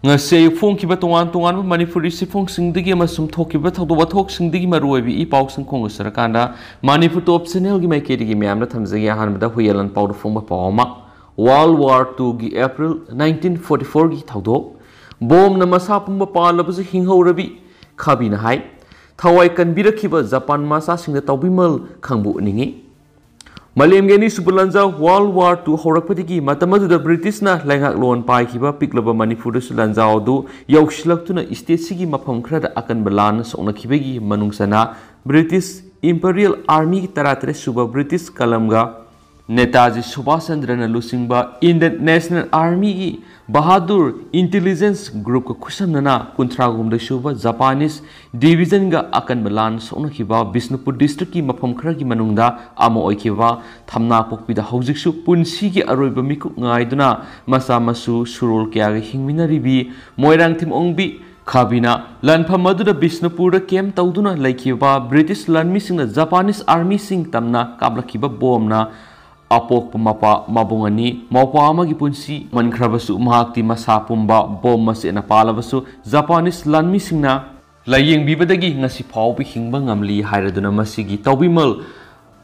ngase phongkiba tongan tongan manipuri sifong singdigi amasum thokiba thawdo wathok singdigi maruibi I paw singkhong sarakanda manipur top channel gi maikedi gi myamna thamjagi ahanbada huyelan pawdo phongba pawma World War II gi April 1944 gi thawdo bom na masa Pumba Pallabasu Hinghaorabi khabi na hai thawai kanbirakhiba Japan masa singda tawbimal khangbu ningi Malemgeni Subulanza World War II Horakpadigi Matamadu British na Langak Lon Pai Kiba Piklaba Manipur Sulanza Odu Yaushilak State Sigi Mapam Krada Akan Balan Sona Kibegi Manungsana British Imperial Army Taratre Suba British Kalamga Netaji Subhash Chandra Lusingba Indian National Army Bahadur Intelligence Group Kusamnana Kuntragum de Suba Japanese Division ga Akan Balan Sona Kiba Bisnupur District ki Mapam Kragi Manungda Amo Oikiba Thamna Pokpida Haujiksu Punsi ki Aroiba Miku Ngaiduna Masa Masu Surul Kya Hingminaribi Moirang Tim Ongbi Khabina Lanpha Madura Bisnupura Kem Tauduna Laikiba British Lanmi Sing Japanese Army Sing Tamna Kablakiba Bomna Apok pamapa mabungani maupa amagi punsi mankhrabasu mahakti masa pumba bom masena palabasu Japanese lanmi singna layeng bibadagi ngasi phawbi hingba ngamli hairaduna masigi tawbimal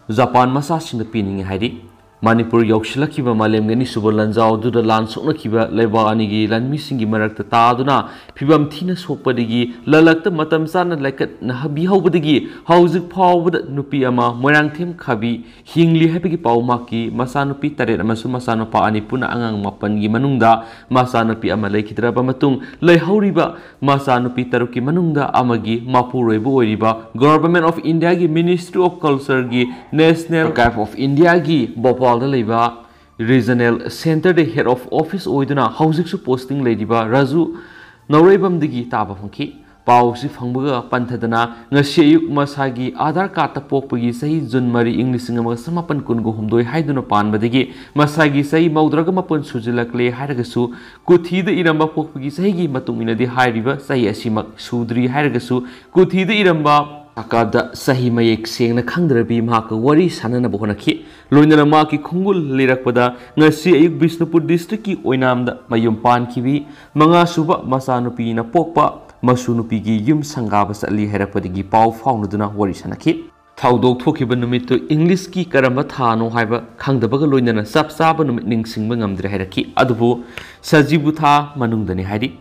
Japan masa singda piningi haidi Manipur yaushilakhiba malemgani subalanjao duda lan soknakhiba leba anigi lanmi singi marakta taaduna phibam thina sokpadigi lalakta matam sana laikat nahabi haubadagi hauzik phawbada nupi ama moirangthem khabi hingli habigi pawmaki masa nupi taret amasu masa nupa ani puna angang mapan gi manungda masa nupi ama laikhidraba matung leihauriba masa nupi taruki manungda amagi mapuroibu oiriba Government of India gi Ministry of Culture gi National Archive of India gi Regional Center the Head of Office Oiduna Housing Posting Ladiba Razu Naurabam Digi Taba Funki Pausi Fangbuga Pantadana Nashayuk Masagi Adar Kata Pokpagi Sahi Jun Mari English Samapan Kungo Humdoi Haiduna Pan Badigi Masagi Sai Maudragamapun Sujilakle Haragasu Kuthi the Iramba Pokpagi Sahi Matumina the High River Sai Asimak Sudri Haragasu Kuthi the Iramba Akada Sahi Mayek Sing na Kangdrabi Maka Wari Sanana Bohonaki Loinana Maki Kungul Lirakpada Nasi Ayuk Bisnupur District ki Oinamda Mayum Pan Kiwi Manga Suba Masanupi na Pokpa Masunupigi Yum Sangaba Sali Herapadigi Pau Faunaduna Wari Sanaki Taudok Tokiba Numitu English ki Karamba Thano Haiba Kangdabaga Loinana Sap Saba Numit Ning Singbangamdre Heraki Adubu Sajibutha Manungdani Hari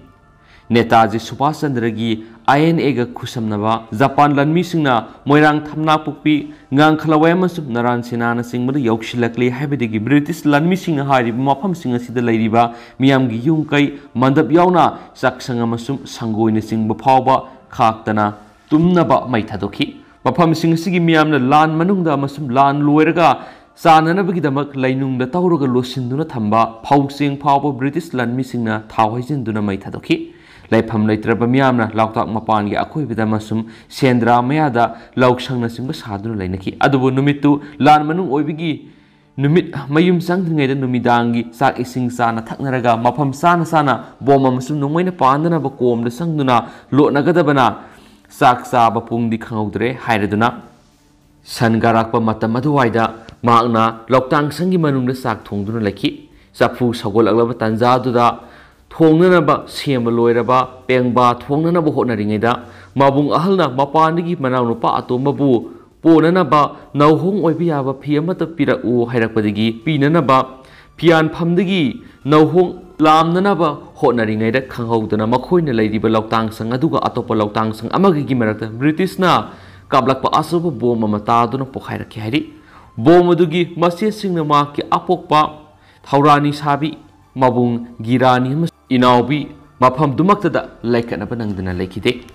Netaji Subhash Chandra gi INA ga khusamnaba Japan lanmi singna moirang thamna pukpi ngang khalawai masum naran sinana singmada yaukshilakle haibadigi British lanmi singna hari mafam singa sida leiriba miyam gi yungkai mandap yauna saksanga masum sangoina singba phawba khaktana tumnaba maithadoki mafam singa sigi miyamna lan manungda masum lan loiraga sananabagi damak lainungda tawraga losinduna thamba phawsing phawba British lanmi singna thawhaijinduna maithadoki Laifam Laitraba Miamna, Lautak Mapan, Yakui with Amasum, Sendra Mayada, Lauksang Nasim Sadu Lainaki, Adubu Numitu, Lan Manu Oibigi, Numit Mayum Sang Neda Numidangi, Sak Ising Sana, Taknaraga, Mapam Sana Sana, Boma Musum Numina Pandana Bakom, the Sangduna, Lot Nagadabana, Sak Saba Pung di Kaudre, Haireduna, Sangarakpa Matamaduaida, Magna, Loktang Sangi Manung the Sak Tungduna Laki, Sapu Sagol Tanzaduda. Thongnanaba sema loiraba pengba thongnanaba hotnaringeda mabung ahalna mapanigi manawnupa atomabu ponanaba nauhong oibiyaba phiamata pirau hairakpadigi pinanaba pian phamdigi nauhong lamnanaba hotnaringeda khanghaudana makhoina leiriba lautang sang aduga atopa lautang sang amagi marakta British na kablakpa asuba bom amata duna pokhairaki hairi bom adugi masye singna ma ki apokpa thaurani sabi mabung girani Inaubi Mapam Dumaktada Laikanaba Nangdana Lakide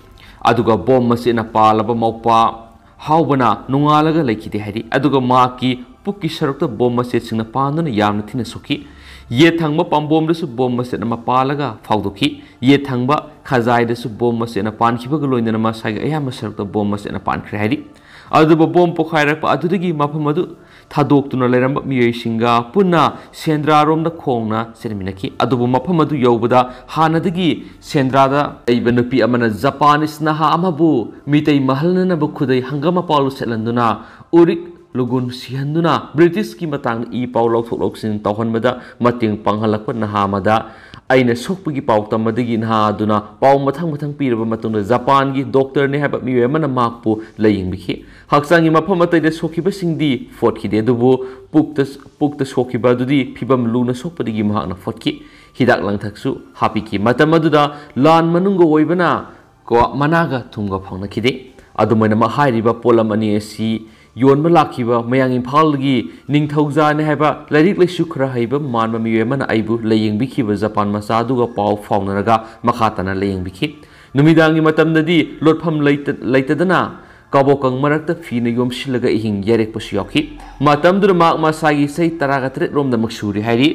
Aduga Bom Masina Palaba Maupa Haubana Nungalaga Lakide Hari Aduga Maki Puki Sharukta Bom Masina Pandana Yamnatina Suki Yetangba Pambom the Bom Masina Mapalaga Faudoki Yetangba Kazai the Bom Masina Pankibago in the Masaga Yamasarta Bom Masina Pancredi Aduba Bom Pokaira Adudigi Mapamadu Tadok to Naleramba Mieshinga, Puna, Sendra Rom the Kona, Seminaki, Adubu Mapamadu Yobada, Hanadagi, Sendrada, Ivanupi Amana Japanis Naha Amabu, Mitei Mahalana Bukude, Hangama Paulu Selanduna, Urik Lugun Sihanduna, British Kimatang E. Paulo Foxin, Tauhanmada, Mating Panghalakpa Nahamada, aina sokpagi pau tamadagi na aduna pau mathang piraba matungda Japan gi doctor ne haba miwe mana makpu laying bikhi haksangi mafam atai sokhiba singdi fotki de dubu pukta sokhiba dudi phibam luna sokpadigi mahakna fotki hidak langthaksu hapiki matam aduda lan manungo oibana ko managa thumga phangna khide adumaina ma hairiba polam ani asi yonba lakhiba mayang imphal gi ningthauja ne haba lairik laisu khra haiba manma miwe mana aibu laying bikhiba Japan masa aduga pau faunaraga makhatana laying bikhi numidangi matamdadi lotpham laitadana kabokang marakta fina yom shilaga ihing yarek pasu yakhi matamdur mak masagi sei taraga tret romda maksuri hairi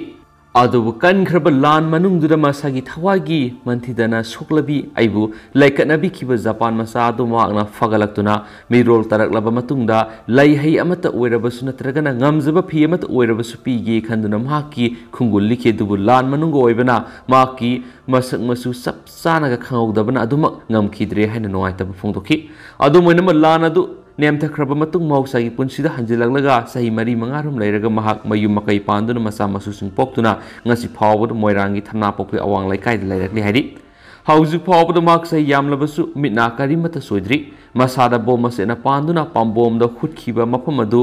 adubu kan khraba lan manungdura masagi thawagi manthidana soklabi aibu laikanabi khiba Japan masa adu makna fagalaktuna mirol taraklaba matungda lai hai amata oirabasu natragana ngamjaba phi amata oirabasu pigi khanduna mahaki khungul likhe dubu lan manungo oibana maki masak masu sap sanaga khangawdabana aduma ngamkhidre haina noaitaba phongdokhi adu moinama lan adu nemthakraba matung mausagi punsida hanjilaglaga sahi mari mangarum leiraga mahak mayum makai panduna masa masu sing poktuna ngasi phawbud moirangi thamna pokpi awang laikai leirakli hairi hauju phawbud mak sahi yamlabasu mitna karimata soidri masada bomasena panduna pambomda hutkhiba mafamadu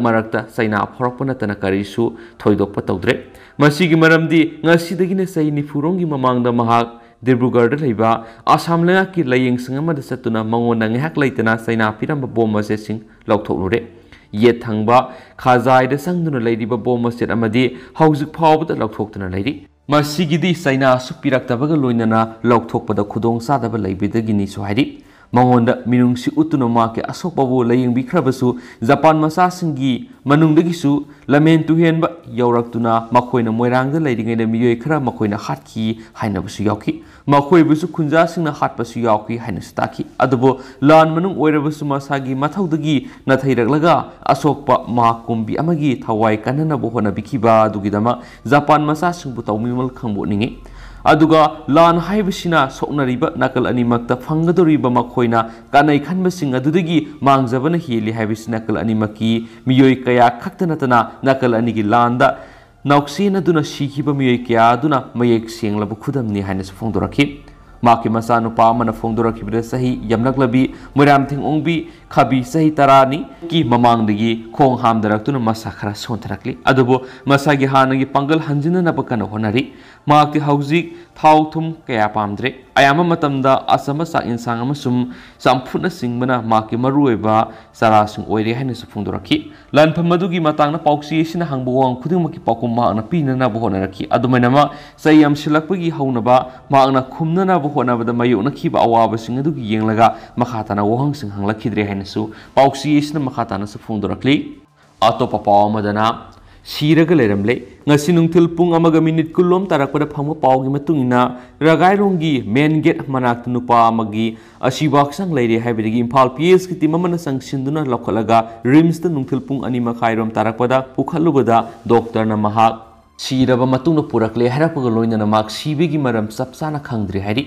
marakta saina phorakpana tana karisu thoidokpa tawdre masigi maramdi ngasidagine sahi nifurongi mamangda mahak Dibrugarh laiba Assam lenga ki laying singamada satuna mangona ngehak laitana saina piramba bomba se sing lauthoklure ye thangba khazai de sangduna laidiba bomba set amadi haujuk phawbada lauthokduna lairi masigidi saina supiraktabaga loinana lauthokpada khudong sadaba laibidagini so hairi mangonda minungsi utuna make asokbabu laying bikhrabasu Japan masa singi manungdagisu lamen tuhenba yawraktuna makoina moirangda lairingaina miyoi khara makoina hatki hainabasu yawki makoibusu khunja singna hatpasu yawki hainasu taki adubo lan manung oirabasu masagi mathaudagi nathairaklaga asokpa makumbi amagi thawai kanana bohona bikiba dugidama Japan masa singbu tawmimal khangbo ningi aduga lan haibasina soknariba nakal animakta fangadoriba makoina kanai khanbasing adudagi mangjabana heli haibasina nakal animaki miyoi kaya khaktanatana nakal anigi landa nauksena duna shikiba miyoi kaya duna mayek senglaba khudamni haina sufongdorakhi maki masa nupa amana fongdorakibida sahi yamlaklabi moiram thingongbi khabi sahi tarani ki mamangdagi khong hamdaraktuna masa khara sontarakli adubo masagi hanagi pangal hanjina nabakana honari maki hauzik thauthum kaya pamdre ayama matamda asama sa insang amasum sampuna singbana maki marueba sarasung oire haina sufongdorakhi lanphamadugi matangna pauksi sina hangbuwang khudingmaki paukum maana pinana bohonaraki adumainama sayam silakpagi haunaba maana khumnana bohonabada mayona khiba awaba singadugi yenglaga makhatana wohang sing hanglakhidre hainasu pauksi sina makhatana sufongdorakli atopa pawamadana Siraga leramle ngasi nungthil pung amaga minute kulom tarakpada phangma pawgi matungina ragairongi main gate manak nupa amagi asibaksang leire haibirigi Imphal PS ki timamana sangsinduna lokhalaga rims ta nungthil pung ani makhairom tarakpada pukhalubada doctor na mahak siraba matungna purakle harapaga loinana mak sibigi maram sapsana khangdri hairi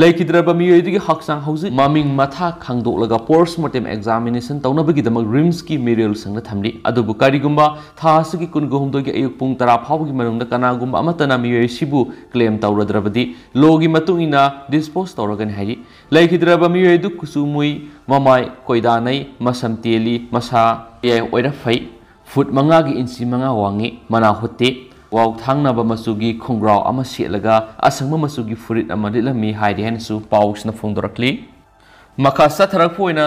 laikidraba miyoidigi haksang hauji maming matha khangdoklaga postmortem examination taunabagi damak rims ki merial sangna thamli adubu karigumba thasigi kungohumdogi ayuk pung 10 phawgi manungda kanagumba amatana miyoi sibu claim tawradrabadi logi matungina dispose tawragani hairi laikidraba miyoidu kusumui mamai koidanai masam teli masa ye oira fai foot mangagi inchi manga wangi mana hotte Wow thangnaba masugi khongrau ama selaga asangma masugi furit ama dilami haidi hansu pausna fongdorakli makasa tharakpoina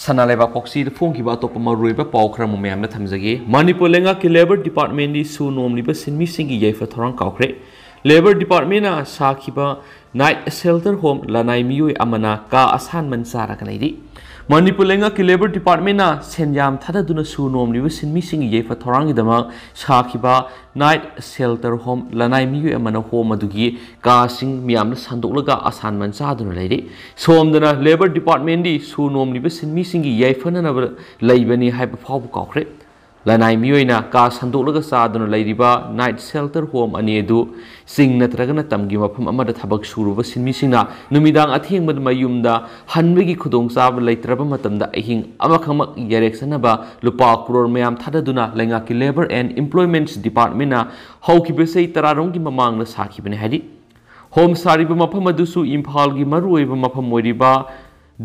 sanaleba poksi phongkiba atopa maruiba paukra mo mayamna thamjage Manipur lenga ki labor department di su nomliba sinmi singi yaifa thorang kaukre labor department na sakhiba night shelter home lanai miyoi amana ka asan mansara kanaidi Manipur lenga ki labor department na senyam thada duna su nomliba sinmi singi yaifa thorang idama sakhiba night shelter home lanai miyoi amana home adugi ka sing miyamna sandolaga asan mansa duna leiri somdana labor department di su nomliba sinmi singi yaifa na laibani haiba phawbu kaukre Lanai miyoina ka sandolaga saduna leiriba night shelter home ani edu sing natragana tamgi wapham amada thabak suruba sinmisingna numidang athengmad mayumda hanbegi khudong sab leitraba matamda ahing amakhamak yareksanaba lupa crore mayam thadaduna lenga ki labor and employment department na hawkibesei tararong gi mamang na sakhibane hadi home sariba mapham adusu imphal gi maruiba mapham moiriba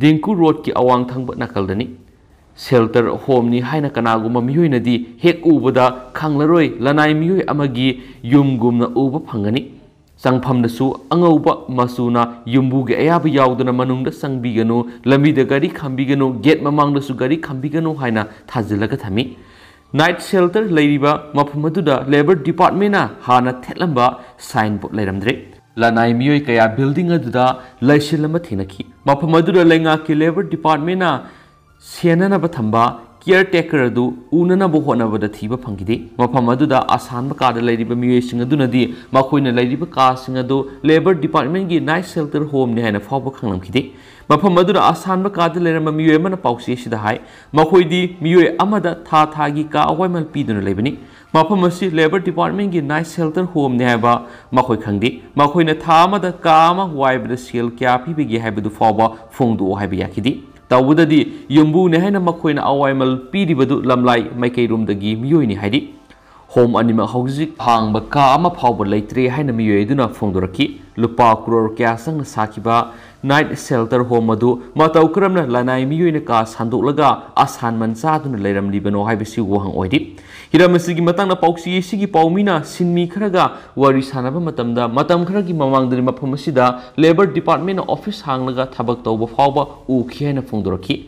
Dingku road ki awang thangba nakaldani shelter home ni haina kanaguma miyoina di hek ubada khanglaroi lanai miyoy amagi yumgumna uba phangani sangpham nasu angauba masuna yumbuge ayaba yauduna manungda sangbiganu lamida gari khambiganu gate mamang nasu gari khambiganu haina thajilaga thami night shelter leiriba maphumaduda labor department na hana thelamba signboard leiramdre Lanai miyoy kaya building aduda laisilama thinaki maphumaduda lenga ki labor department na Sienna Batamba, caretaker adu, Unana Bohonavada Thiba Pangide, Mapamaduda, Asan Bakada Lady Bamuation Adunadi, Makuina Lady Bakasing adu, Labor Department gi nice shelter home Nihana Fabakang Kide, Mapamaduda Asan Bakada Lerama Mueman Pausi the High, Makuidi, Mue Amada Tatagi Ka Waimal Pidun Lebani, Mapamasi Labor Department gi nice shelter home Nehaba, Makoi Kandi, Makuina Tamada Kama, Wibe the Seal Kapi Bigi Habidu Faba, Fundu Habiakidi. Tawudadi yumbu ne haina makoina awaimal pidibadu lamlai maikei room dagi miyoini haidi home anima hauzik hangba ka ama phawba leitre haina miyoy duna phongdoraki lupa crore kya sang sakiba night shelter home adu matau kramna lanai miyoina ka sandolaga asan mansa duna leiram libano haibisi wo hang oidi hiramasi matangna pauksi sigi paumina sinmi kharaga wari sanaba matamda matam kharagi mamangdri maphamasida labor department office hanglaga thabak tawba phawba ukhiena phongdoraki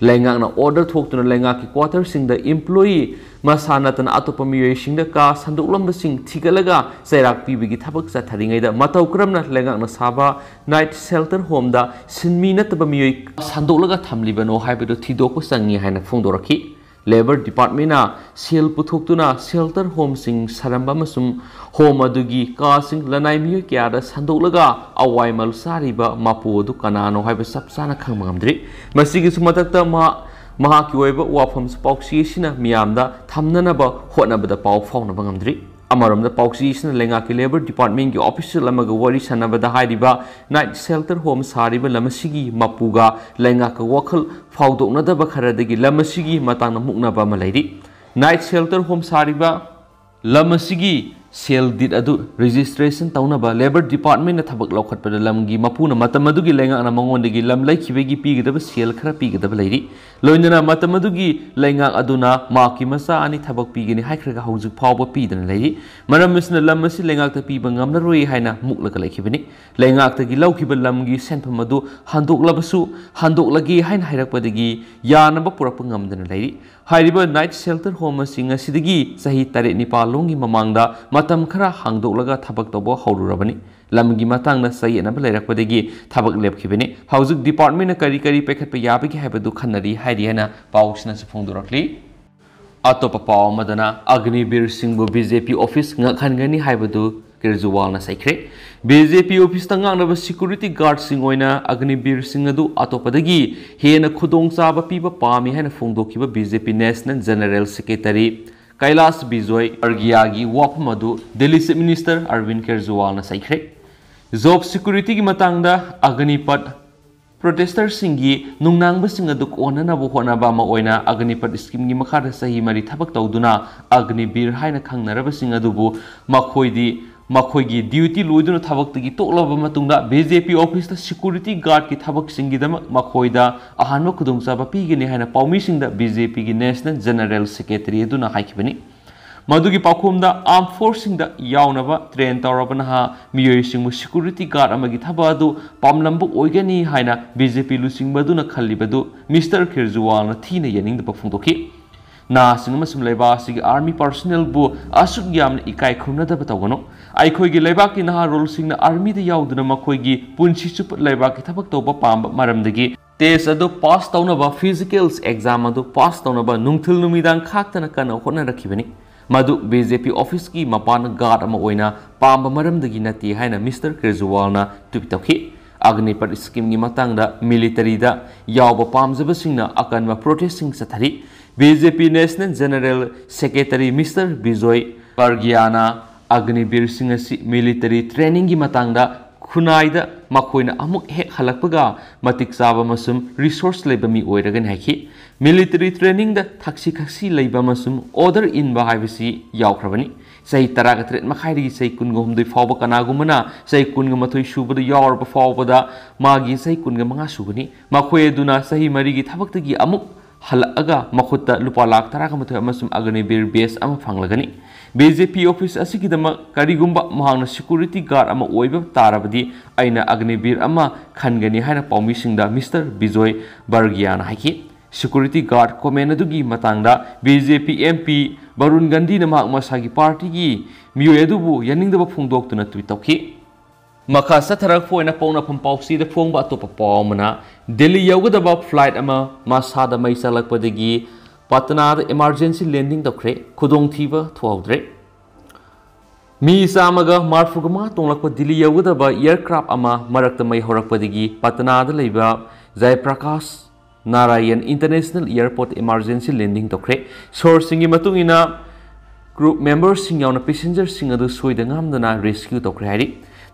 Lengangna order thoktuna lenga ki quarter sing the employee masanatan atopa miyoy sing the ka sanduklam sing thigalaga sairak pibigi thabak sa tharingai da matau kramna lengangna saba night shelter home da sinmi nataba miyoy sandulaga thamlibano haibedo thidoko sangi haina phongdoraki Labor Department na sel puthokuna shelter home sing saramba masum home adugi ka sing lanai miyoy kya da sandolaga awai mal sariba mapu du kanano haiba sapsana khangmangamdri masigi sumatakta maha ki oiba wapham pauksi sina miyamda thamnanaba hotnabada pau faunaba ngamdri amaramda pauksi sina lenga ki labor department ki official amaga wari sanabada hairiba night shelter home sariba lamasigi mapuga lenga ka wakhal faudoknadaba kharadagi lamasigi matangna muknaba malairi night shelter home sariba lamasigi sel did adu registration taunaba labor department na thabak lokhatpada lamgi mapuna matamadugi lenga na mangondagi lam laikhibegi pigidaba sel khara pigidaba leiri loinana matamadugi lenga aduna maki masa ani thabak pigini haikhraga haujuk phawba pidana leiri maramasna lamasi lenga ta piba ngamna roi haina muklaga laikhibani lenga ta gi laukhiba lamgi senpham adu handoklagi haina hairakpadagi yanaba purapa ngamdana leiri hairiba night shelter home singa sidagi sahi tare nipalongi mamangda matam khara hangdolaga thabak tobo haururabani lamgi matangna sayena balerakpadagi thabak lepkhibani haujuk department na kari pekhatpa yabagi haibadu khanari hairiyana pausna sphongdorakli atopa paw madana agnibir singbu BJP office ngakhangani haibadu Kerjuwal na saikre BJP office tanganaba security guard singoina agnibir singadu atopadagi hena khudong chaba piba pami hena phongdokiba BJP national general secretary Kailas Bijoy Argyagi wapham Delhi Chief Minister Arvind Kejriwal na saikre job security ki matangda agnipat protester singi nungnang basing aduk ona na buhona ba ma oina agnipat scheme gi makhada sahi mari thabak tawduna agnibir haina khangnaraba sing adubu makhoi duty loiduna thabak tagi toklaba matungda BJP office ta security guard ki thabak singi dama makhoida ahanma khudung chaba pigini haina paumi singda BJP gi national general secretary aduna haikibani madugi pakhumda armed forcing da yaunaba train tawrabana ha miyoi singmu security guard amagi thabadu pamlambu oigani haina BJP lusing baduna khallibadu Mr. Kejriwal na thina yaning da phongdoki na singma sum leba sig army personnel bu asuk yamna ikai khumna da batawgano aikhoi gi leba ki na role sing na army da yauduna makhoi gi punchi chup leba ki thabak tawba pam maramdagi test adu pass tawnaba physicals exam adu pass tawnaba nungthil numidang khaktana kana hona rakhibani madu BJP office ki mapan guard ama oina pamba maramdagi nati haina Mr. Kejriwal na tupitokhi agnipat scheme gi matangda military da yawba pamjaba singna akanwa protesting sathari BJP National General Secretary Mr. Bijoy Bargiana Agnibir Singh asi military training gi matangda खुनाइदा मखोइना अमुक हेक हलकपगा मतिक चाबा मसुम resource लेबा मी ओइरगन हाइखि military training दा थाक्सी खक्सी लेबा मसुम order in बा हाइबसी यावख्रबनी सही तरागा train मखाइदि सही कुनगोमदि फावबा कनागुमना सही कुनगमथोइ सुबदा यावरबा फावबदा मागी सही कुनगमंगा सुगनी मखोइ दुना सही मरिगी थबक्तगी अमुक हलअगा मखुत्ता लुपा लाख तरागा मथोइ अमसुम अग्निवीर बेस अमा फंगलगनी BJP office asigidama karigumba mahangna security guard ama oiba tarabadi aina agnibir ama khangani haina paumisingda Mr. Bijoy Bargiana haiki security guard comment adugi matangda BJP MP Barun Gandhi na mahak masagi party gi miyoy adubu yaningdaba phungdoktuna tweet tawki makha satharak foina pauna pampausi da phongba atopa pawmana Delhi yaugadaba flight ama masada mai salakpadagi Patna emergency landing tokre khudong thiba thuaudre mi samaga marfugama tonglakpa Delhi yaugadaba aircraft ama marakta mai horakpadagi Patna da leiba Jaiprakash Narayan International Airport emergency landing tokre sourcing gi matungina group members sing yauna passengers sing adu soida ngamdana rescue tokre hari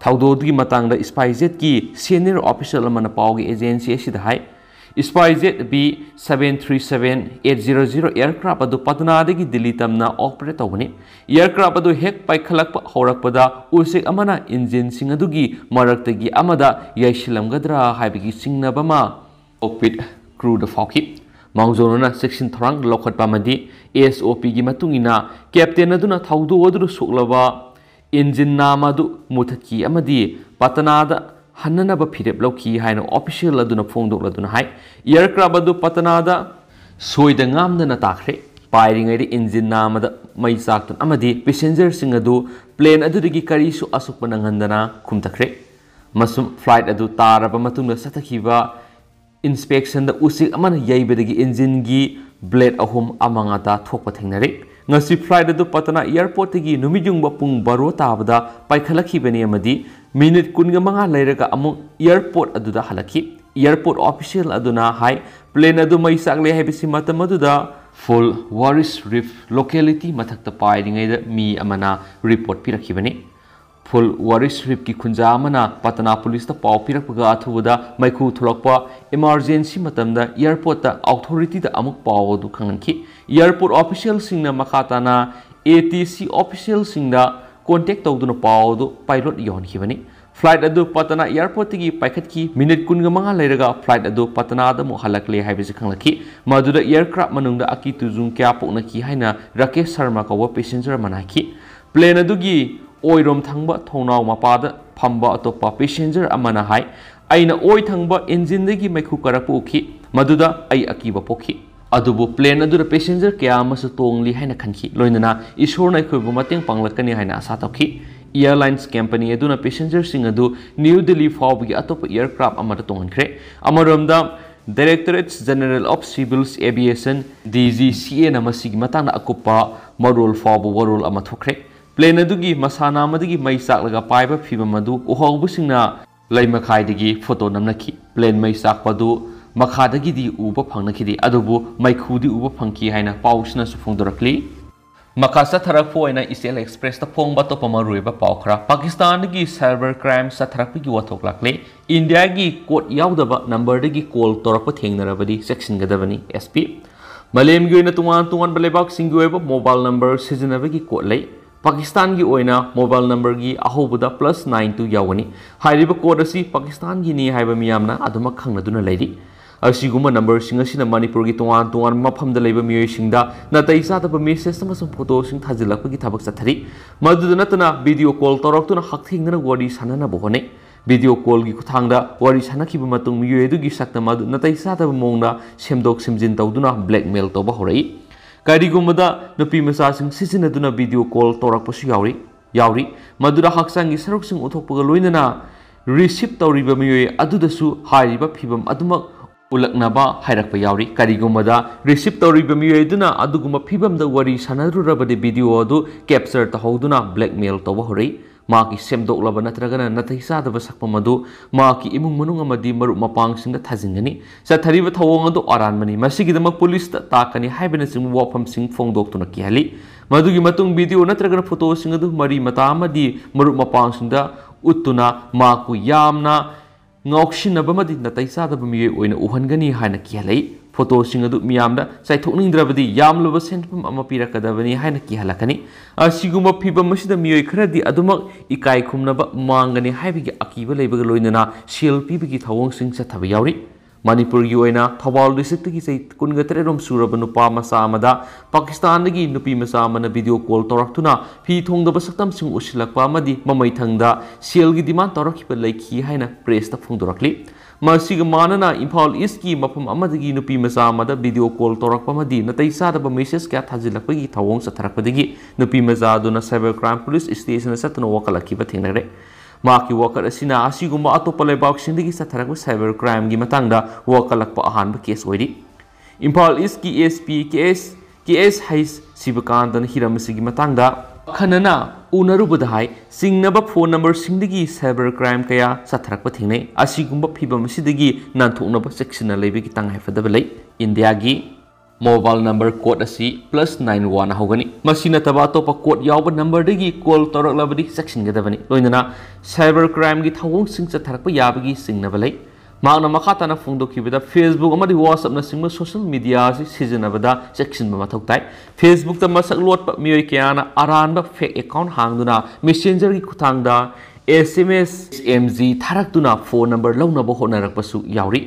thaudodgi matangda SpiceJet ki senior official amana pawgi agency asida hai SpiceJet B737-800 aircraft adu Patna dagi Delhi tamna operate tawani aircraft adu hek paikhalakpa horakpada usik amana engine sing adugi maraktagi amada yaishilamgadra haibigi singnabama cockpit crew da fawki mangzonona section thrang lokhatpa madi SOP gi matungina captain aduna thaudu odru suklaba engine namadu muthaki amadi Patna da Hananaba Phirep Loki Haino official Laduna Fongdok Laduna Hai aircraft adu Patna da soida ngamdana takre firing ai engine namada mai saktun amadi passenger sing adu plane adu digi kari su asukpa nangandana khumtakre masum flight adu taraba matungda satakhiba inspection da usik amana yaibadagi engine gi blade ahum amangata thokpa thengnare ngasi flight adu Patna airport gi numijungba pung baro tabada paikhalakibani amadi minute kunga manga lairaga among airport aduda halaki airport official aduna hai plane adu mai sagle haibisi matam aduda full Waris Reef locality mathakta pairingaida mi amana report pirakhibani full Waris Reef ki khunja amana Patna police ta paw pirakpaga athuda maikhu thulakpa emergency matamda airport ta authority da amuk paw adu khanganki airport official singna makhatana ATC official singda contact tawduna pawdu pilot yon khibani flight adu Patna airport gi paikhat ki minute kunga manga leiraga flight adu Patna da mo halakle haibisi khanglaki maduda aircraft manungda aki tujung kya pokna ki haina Rakesh Sharma kawa passenger manaki plane adu gi oirom thangba thonau mapada phamba atopa passenger amana hai aina oi thangba engine dagi maikhu karapu ki maduda ai akiba pokhi adubu plane adu passenger kya amasu tongli haina khanki loinana ishorna khoibu mateng panglakani haina asa tawki airlines company aduna passenger sing adu New Delhi fawbi atop aircraft amata tongankhre amaromda Directorate General of Civil Aviation DGCA namasigi matangna akupa marol fawbu warol ama thokre plane adugi masana amadagi mai saklaga paiba phibam adu uhawbu singna laimakhaidagi photo namnaki plane mai sakpadu makhadagi di uba phangnakidi adubu maikhudi uba phangki haina pausna su phongdorakli makasa tharak foina Isel Express ta phongba to pamaruiba pawkhra Pakistan gi cyber crime sa tharak gi wathok lakle India gi code yaudaba number gi call torakpa thengnarabadi section gadabani SP malem gi oina tungan balebak singgi oiba mobile number sizinabagi code lei Pakistan gi oina mobile number gi ahobuda +92 yawani hairiba code asi Pakistan gi ni haiba miyamna aduma khangnaduna leidi asiguma number sing asina Manipur gi tungan mafamda leiba miyoi singda natai sataba message amasung photo sing thajilakpagi thabak sathari maduda natana video call toroktuna hakthingna wari sanana bohone video call gi kuthangda wari sanakhiba matung miyoi du gi sakta madu natai sataba mongna semdok simjin tawduna blackmail toba horai karigumada nupi masa sing sisinaduna video call torakpasu yauri maduda haksang gi saruk sing uthokpaga loinana receive tawriba miyoi adudasu hairiba phibam aduma ulaknaba hairakpa yauri karigumada receive tawriba miyoi aduguma phibamda wari sanarurabade video adu capture tahoduna blackmail toba horai माकी सेमदोक्लबा नत्रगना नाथै चादबा सक्पम अदु माकी इमुंग मनुंग अमदि मरुप मपांगसिंग थाजिंगनी चथरिबा थवोंग अदु अरानमनी मसिगिदमक police ताकनी हाइबना सिंग वाफम सिंग फोंगदोक्तुना किहली मदुगी मतुंग video नत्रगना photo सिंग अदु मरी मता अमदि मरुप मपांगसिंगदा उत्तुना माकु यामना ngaukshinaba madi natai sadaba miye oina uhangani haina kihalai photo singadu miyamda saithokningdrabadi yamluba senpam ama pirakadabani haina kihalakani asiguma phibam masida miye kharadi adumak ikai khumnaba mangani haibigi akiba leibaga loinana sel pibigi thawong sing chathaba yauri Manipur gi oina Thawal district gi sei kungatare rom suraba nupa masa amada Pakistan gi nupi masa amana video call toraktuna phi thongdaba saktam sing usilakpa amadi mamai thangda sel gi demand torakhiba leikhi haina press ta phongdorakli masiga manana Imphal East gi mafam amadagi nupi masa amada video call torakpa amadi natai sadaba message kya thajilakpa gi thawong satharakpadagi nupi masa aduna cyber crime police station satna wakalakhiba thingnare माकी वकर असिना असिगुम्बा अतोप्पा लेबाकसिंदगी सथरक cyber crime गी मतंगदा वकलकपा अहानबा केस ओइरी इम्फाल ईस्ट की एसपी केएस हाइस सिबकांतन हिरमसिगी मतंगदा खनना उनरुबदा हाय सिंगनबा फोन नंबर सिंदगी साइबर क्राइम कया सथरकपा थिंगने असिगुम्बा फिबम सिदगी नानथोकनबा सेक्शन लेबेगी तंगाय फदबा लै इंडिया गी मोबाइल नंबर कोड असी +91 होगनी मसीना तबा तोपा कोड यावबा नंबर दगी कॉल तोरकलबदी सेक्शन गदबनी लोइनना साइबर क्राइम गी थवोंग सिंग चथरकपा याबगी सिंगनबा लै मागना मखाताना फोंदोखिबदा फेसबुक अमदी व्हाट्सएप ना सिंग सोशल मीडिया सि सिजनबदा सेक्शन मा मथौताय फेसबुक ता मसक लोटपा मियोय क्याना अरानबा फेक अकाउंट हांगदुना मेसेंजर गी खुथांगदा SMS MG थारकतुना फोन नंबर लौनबा होनरकपसु यावरी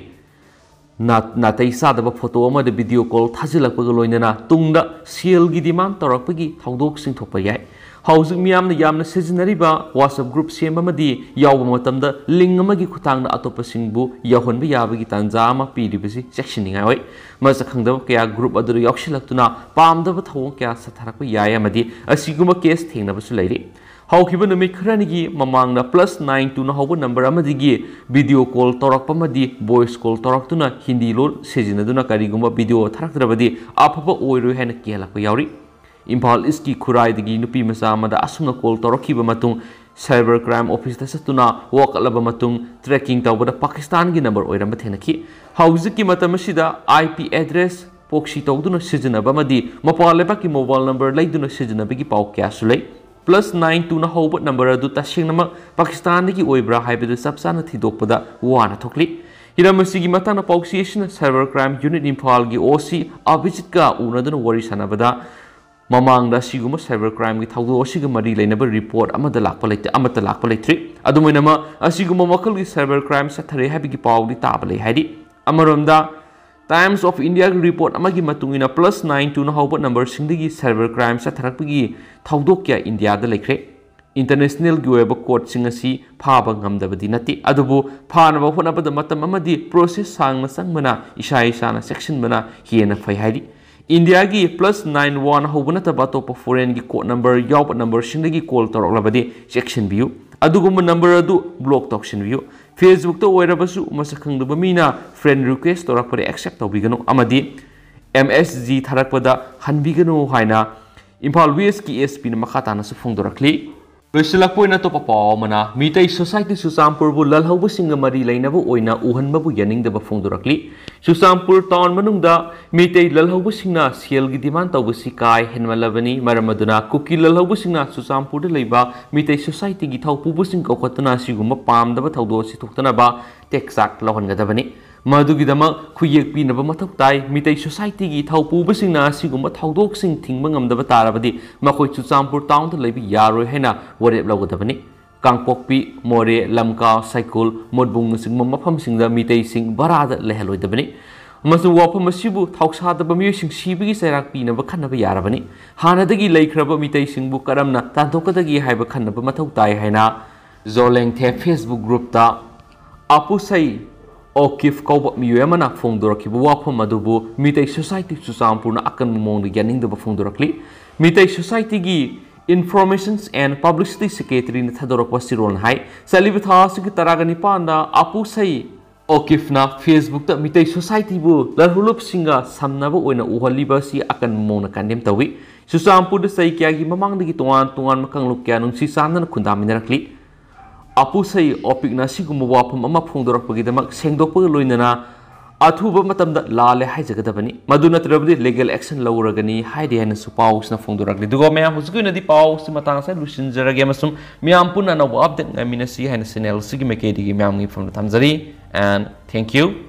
नातै सादबा फोटो अमद वीडियो कॉल थाजिलकपगा लोइनना तुंगदा सेल गी डिमांड तौरकपगी थौदोक सिंथोकपा याय हौजिक मियामना यामना सिजनरिबा WhatsApp ग्रुप सेमबमदी यावबा मतमदा लिंक अमगी खुतांगदा अतोपसिंगबु याहोनबा याबगी तांजा अमा पीरिबसि सेक्शनिंगाय होय मसा खंगदबा कया ग्रुप अदुर यावसिलक्तुना पामदबा थौं कया सथरकपा याय अमदी असिगुमा केस थेंगनबसु लैरि हौखिबा नुमित खरानिगी ममांगना +92 ना हौबा नंबर अमदिगी वीडियो कॉल तौरकपा मदी वॉइस कॉल तौरक्तुना हिंदी लोल सिजिनदुना करिगुम्बा वीडियो थारक्तरबदी अफबा ओइरोय हैना केलकपा यावरी इम्फाल ईस्ट की खुराइदगी नुपी मसा अमदा असुना कॉल तौरखिबा मतुंग साइबर क्राइम ऑफिस दा सतुना वकलबा मतुंग ट्रैकिंग तौबदा पाकिस्तान की नंबर ओइरम थेनखि हौजिकी मतमसिदा IP एड्रेस पोक्सी तौदुना सिजिनबा मदी मपालेबा की मोबाइल नंबर लैदुना सिजिनबगी पाउ क्यासु लै +92 ना हौबा नंबर अदु तसिंगनम पाकिस्तान की ओइब्रा हाइबदु सबसाना थिदोकपदा वाना थोकली हिरमसिगी Matana पाउसिएशन cyber crime unit Imphal की OC अभिजित का उनदुना वरी सनाबदा ममांगदा सिगुम साइबर क्राइम की थौदो असिग मरी लेनब रिपोर्ट अमदा लाकपा लेते अमता लाकपा लेत्रि अदुमैनम असिगुम मखल की साइबर क्राइम सथरे हाबिगी पाउदी ताबले हाइदि अमरमदा टाइम्स ऑफ इंडिया की रिपोर्ट अमगी मतुंगिना +92 ना हौबा नंबर सिंदगी साइबर क्राइम सथरकपगी थौदोक क्या इंडिया दा लेख्रे इंटरनेशनल की ओइबा कोर्ट सिंग असि फाबा ngамदबदी नति अदुबु फानबा होनबदा मतम अमदी प्रोसेस सांगना संगमना इसा इसाना सेक्शन बना हेना फै हाइदि इंडिया की +91 हौबना तबा तोप फॉरेन की कोड नंबर यावबा नंबर सिंदगी कॉल तौरकलबदी सेक्शन बियु अदुगुम नंबर अदु ब्लॉक तौक्शन बियु फेसबुक तो ओइरबसु मसखंगदबा मीना फ्रेंड रिक्वेस्ट तौरकपदे एक्सेप्ट तौबिगनो अमदी MSG थारकपदा हनबिगनो हाइना इम्फाल वेस्ट की SP न मखातानासु फोंदोरखली लोइसलकपोइना तो पापावमना मितै सोसाइटी सुसामपुरबु ललहौबसिंग मरी लैनबु ओइना उहनबबु यनिंगदबा फोंदोरखली सुसामपुर टाउन मनुंगदा मितै ललहौबसिंगना सेलगी डिमांड तौबसि काय हेनमलबनी मरमदुना कुकी ललहौबसिंगना सुसामपुरदा लैबा मितै सोसाइटी गी थौपुबुसिंग कौखतना सिगुम पामदबा थौदोसि थोक्तनबा टेक्साक लहनगदबनी मधुगिदमक खुयेक पीनबा मथौ ताई मितै सोसाइटी की थौपुबसिंगना सिगुम थौदोकसिंग थिंगबा ngамदबा तारबदी मखोय सुसामपुर टाउन दा लैबि यारोय हैना वरेब लौगदबनी कांगपोकपी मोरे लमका साइकुल मोदबुंग सिंग मफम सिंग मितै सिंग बरादा लेहलोयदबनी मसु वाफम मसिबु थौसादबा मियसिंग सिबिगी सैराक पीनबा खन्नबा यारबनी हानादगी लैख्रबा मितै सिंगबु करमना तांथोकदगी हाइबा खन्नबा मथौ ताई हैना जोलेंग थे फेसबुक ग्रुप ता आपुसै ओकिफ कौब मियोमना फोंदोरखिब वाफम अदुबु मितै सोसाइटी सुसामपुरना अकन मोंग यानिंगदबा फोंदोरखली मितै सोसाइटी की इन्फॉर्मेशंस एंड पब्लिसिटी सेक्रेटरी ने थदोरकवा सिरोन हाई सलिबि थासिगी तरागनि पांदा आपुसै ओकिफना फेसबुक ता मितै सोसाइटी बु लरहुलुप सिंगा समनबा ओइना उहलिबा सि अकन मोंग कंडेम तवी Churachandpur sai kya gi mamangdagi tongan makangluk kya nungsi sanana khundaminarakli apu sai opikna sigumba wapham ama phongdorakpagidamak sengdokpa loinana athuba matamda lale haijagadabani madu natrabdi legal action lawragani haide haina su pausna phongdorakli dugo maya husukuna di paus matang sa lusinjarage amasum miyam punna na update ngamina si haina channel sigi mekedi gi miyam ngi phone thamjari and thank you.